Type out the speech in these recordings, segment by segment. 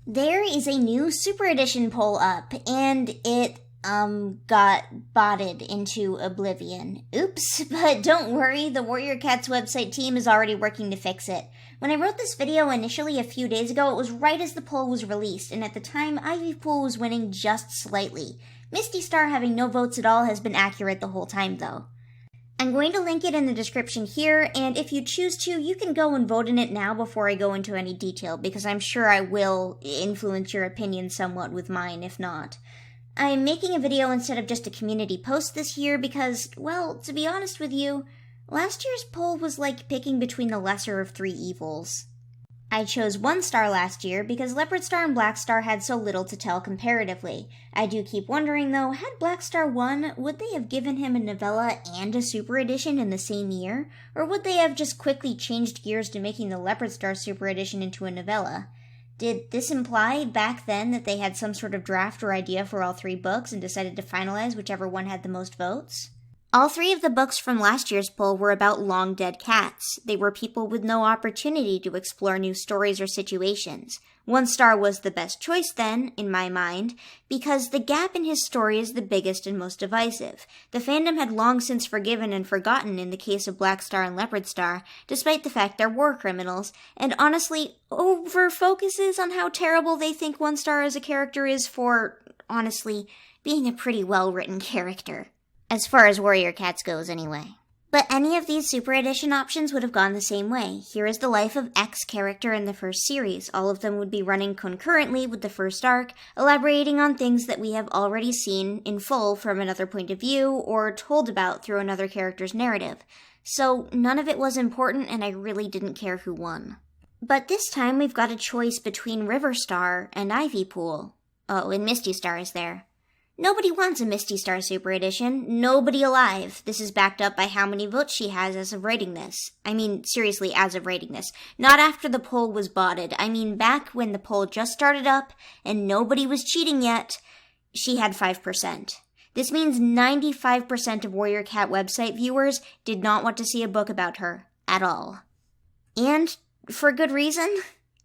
There is a new Super Edition poll up, and it, got botted into oblivion. Oops, but don't worry, the Warrior Cats website team is already working to fix it. When I wrote this video initially a few days ago, it was right as the poll was released, and at the time, Ivy Pool was winning just slightly. Mistystar having no votes at all has been accurate the whole time, though. I'm going to link it in the description here, and if you choose to, you can go and vote in it now before I go into any detail, because I'm sure I will influence your opinion somewhat with mine, if not. I'm making a video instead of just a community post this year because, well, to be honest with you, last year's poll was like picking between the lesser of three evils. I chose 1 star last year because Leopard Star and Black Star had so little to tell comparatively. I do keep wondering though, had Black Star won, would they have given him a novella and a Super Edition in the same year? Or would they have just quickly changed gears to making the Leopard Star Super Edition into a novella? Did this imply back then that they had some sort of draft or idea for all 3 books and decided to finalize whichever one had the most votes? All 3 of the books from last year's poll were about long-dead cats. They were people with no opportunity to explore new stories or situations. 1 star was the best choice then, in my mind, because the gap in his story is the biggest and most divisive. The fandom had long since forgiven and forgotten in the case of Black Star and Leopard Star, despite the fact they're war criminals, and honestly, over-focuses on how terrible they think 1 star as a character is for, honestly, being a pretty well-written character. As far as Warrior Cats goes, anyway. But any of these Super Edition options would have gone the same way. Here is the life of X character in the first series. All of them would be running concurrently with the first arc, elaborating on things that we have already seen in full from another point of view, or told about through another character's narrative. So none of it was important, and I really didn't care who won. But this time we've got a choice between River Star and Ivy Pool. Oh, and Mistystar is there. Nobody wants a Mistystar Super Edition. Nobody alive. This is backed up by how many votes she has as of writing this. I mean, seriously, as of writing this. Not after the poll was botted. I mean, back when the poll just started up and nobody was cheating yet, she had 5%. This means 95% of Warrior Cat website viewers did not want to see a book about her. At all. And for good reason.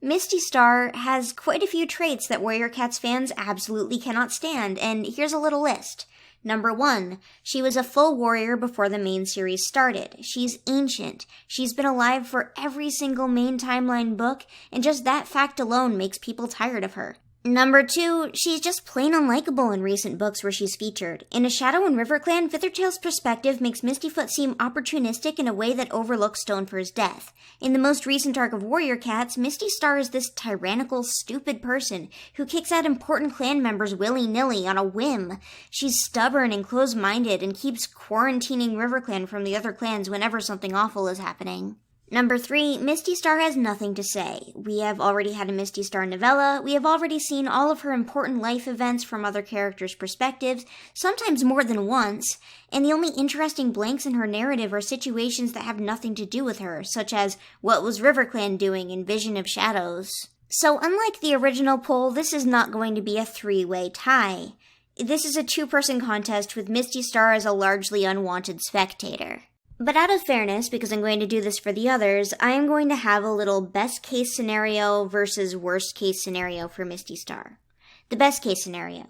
Mistystar has quite a few traits that Warrior Cats fans absolutely cannot stand, and here's a little list. Number 1, she was a full warrior before the main series started. She's ancient. She's been alive for every single main timeline book, and just that fact alone makes people tired of her. Number 2, she's just plain unlikable in recent books where she's featured. In A Shadow and River Clan, Feathertail's perspective makes Mistyfoot seem opportunistic in a way that overlooks Stonefur's death. In the most recent arc of Warrior Cats, Mistystar is this tyrannical, stupid person who kicks out important clan members willy-nilly on a whim. She's stubborn and close-minded and keeps quarantining RiverClan from the other clans whenever something awful is happening. Number 3, Mistystar has nothing to say. We have already had a Mistystar novella, we have already seen all of her important life events from other characters' perspectives, sometimes more than once, and the only interesting blanks in her narrative are situations that have nothing to do with her, such as what was RiverClan doing in Vision of Shadows. So unlike the original poll, this is not going to be a 3-way tie. This is a 2-person contest with Mistystar as a largely unwanted spectator. But out of fairness, because I'm going to do this for the others, I am going to have a little best case scenario versus worst case scenario for Mistystar. The best case scenario.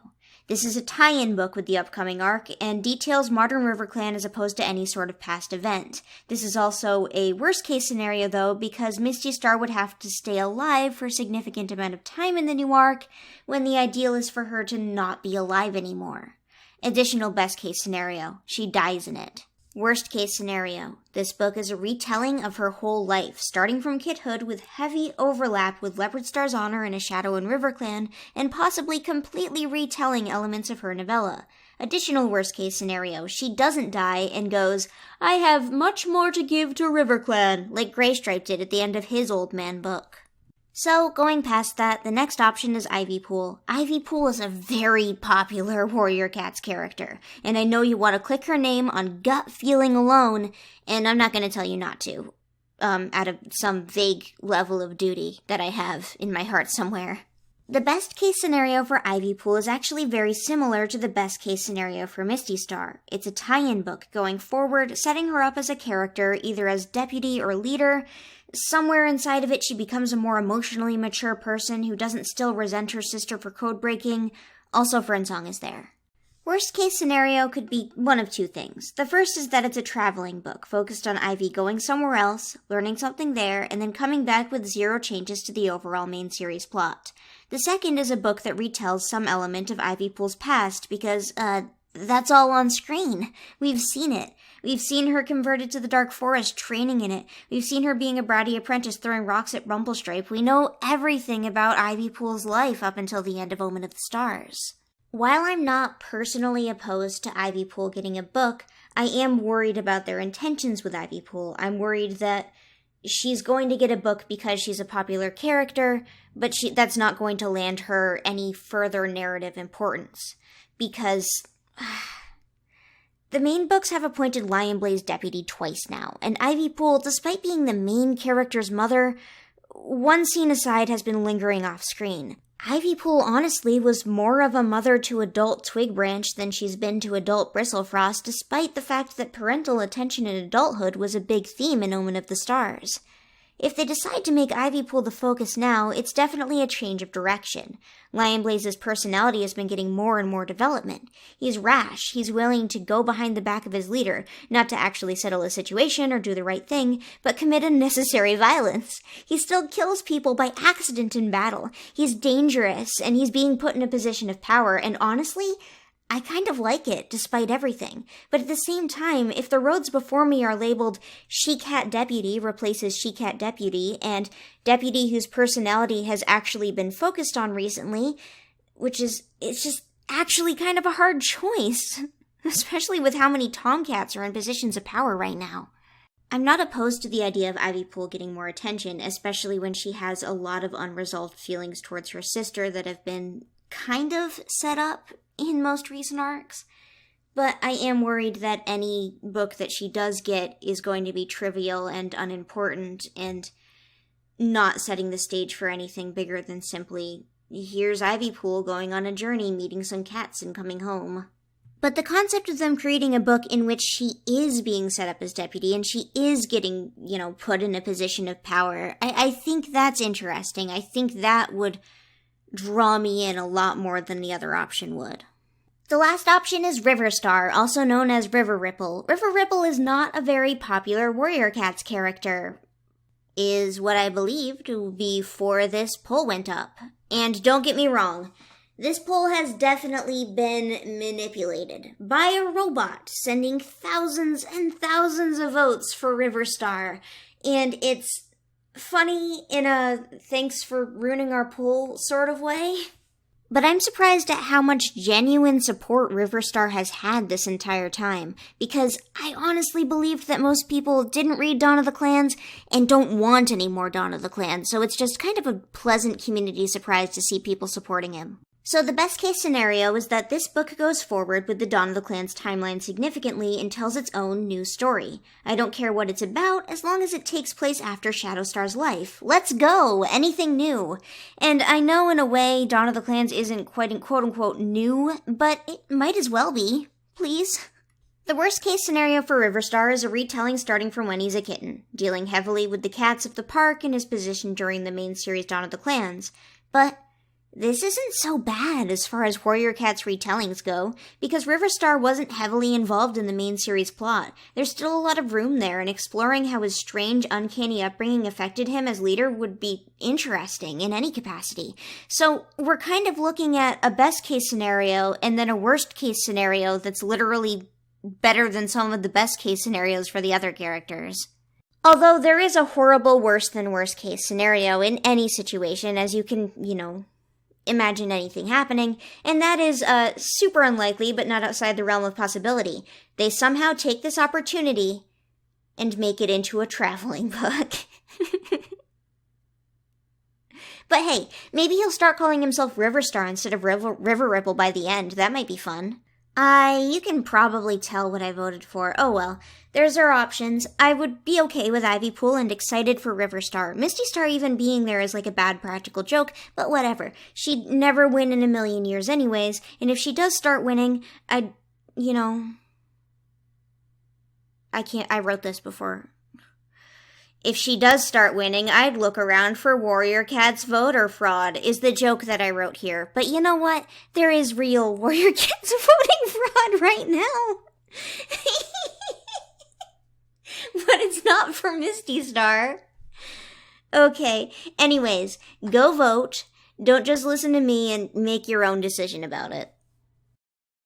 This is a tie-in book with the upcoming arc, and details modern RiverClan as opposed to any sort of past event. This is also a worst case scenario though, because Mistystar would have to stay alive for a significant amount of time in the new arc, when the ideal is for her to not be alive anymore. Additional best case scenario. She dies in it. Worst case scenario. This book is a retelling of her whole life, starting from kidhood with heavy overlap with Leopard Star's honor in A Shadow and RiverClan, and possibly completely retelling elements of her novella. Additional worst case scenario. She doesn't die and goes, I have much more to give to RiverClan, like Greystripe did at the end of his Old Man book. So, going past that, the next option is Ivy Pool. Ivy Pool is a very popular Warrior Cats character, and I know you want to click her name on gut feeling alone, and I'm not going to tell you not to, out of some vague level of duty that I have in my heart somewhere. The best case scenario for Ivy Pool is actually very similar to the best case scenario for Mistystar. It's a tie-in book going forward, setting her up as a character, either as deputy or leader, somewhere inside of it she becomes a more emotionally mature person who doesn't still resent her sister for code breaking. Also, Fernsong is there. Worst case scenario could be one of two things. The first is that it's a traveling book focused on Ivy going somewhere else, learning something there, and then coming back with zero changes to the overall main series plot. The second is a book that retells some element of Ivy Pool's past because, that's all on screen. We've seen it. We've seen her converted to the Dark Forest, training in it. We've seen her being a bratty apprentice throwing rocks at Rumplestripe. We know everything about Ivy Pool's life up until the end of Omen of the Stars. While I'm not personally opposed to Ivy Pool getting a book, I am worried about their intentions with Ivy Pool. I'm worried that she's going to get a book because she's a popular character, but that's not going to land her any further narrative importance. Because the main books have appointed Lionblaze deputy twice now, and Ivy Pool, despite being the main character's mother, one scene aside, has been lingering off screen. Ivy Pool honestly was more of a mother to adult Twig Branch than she's been to adult Bristlefrost, despite the fact that parental attention in adulthood was a big theme in Omen of the Stars. If they decide to make Ivy Pool the focus now, it's definitely a change of direction. Lionblaze's personality has been getting more and more development. He's rash, he's willing to go behind the back of his leader, not to actually settle a situation or do the right thing, but commit unnecessary violence. He still kills people by accident in battle. He's dangerous, and he's being put in a position of power, and honestly, I kind of like it, despite everything. But at the same time, if the roads before me are labeled She-Cat Deputy replaces She-Cat Deputy, and Deputy whose personality has actually been focused on recently, it's just actually kind of a hard choice. Especially with how many Tomcats are in positions of power right now. I'm not opposed to the idea of Ivy Pool getting more attention, especially when she has a lot of unresolved feelings towards her sister that have been kind of set up in most recent arcs, but I am worried that any book that she does get is going to be trivial and unimportant and not setting the stage for anything bigger than simply, here's Ivy Pool going on a journey, meeting some cats and coming home. But the concept of them creating a book in which she is being set up as deputy and she is getting, put in a position of power, I think that's interesting. I think that would draw me in a lot more than the other option would. The last option is Riverstar, also known as River Ripple. River Ripple is not a very popular Warrior Cats character, is what I believed before this poll went up. And don't get me wrong, this poll has definitely been manipulated by a robot, sending thousands and thousands of votes for Riverstar, and it's funny in a thanks for ruining our poll sort of way. But I'm surprised at how much genuine support Riverstar has had this entire time, because I honestly believed that most people didn't read Dawn of the Clans and don't want any more Dawn of the Clans, so it's just kind of a pleasant community surprise to see people supporting him. So the best case scenario is that this book goes forward with the Dawn of the Clans timeline significantly and tells its own new story. I don't care what it's about, as long as it takes place after Shadowstar's life. Let's go! Anything new! And I know in a way Dawn of the Clans isn't quite quote-unquote new, but it might as well be. Please? The worst case scenario for Riverstar is a retelling starting from when he's a kitten, dealing heavily with the cats of the park and his position during the main series Dawn of the Clans. But this isn't so bad as far as Warrior Cats retellings go, because Riverstar wasn't heavily involved in the main series plot. There's still a lot of room there, and exploring how his strange, uncanny upbringing affected him as leader would be interesting in any capacity. So we're kind of looking at a best case scenario, and then a worst case scenario that's literally better than some of the best case scenarios for the other characters. Although there is a horrible worse than worst case scenario in any situation, as you can, imagine anything happening, and that is super unlikely but not outside the realm of possibility. They somehow take this opportunity and make it into a traveling book. But hey, maybe he'll start calling himself Riverstar instead of River Ripple by the end. That might be fun. You can probably tell what I voted for. Oh well, there's our options. I would be okay with Ivy Pool and excited for Riverstar. Mistystar even being there is like a bad practical joke, but whatever. She'd never win in a million years anyways, and if she does start winning, I wrote this before. If she does start winning, I'd look around for Warrior Cat's voter fraud, is the joke that I wrote here. But you know what? There is real Warrior Cat's voting fraud right now. But it's not for Mistystar. Okay, anyways, go vote. Don't just listen to me and make your own decision about it.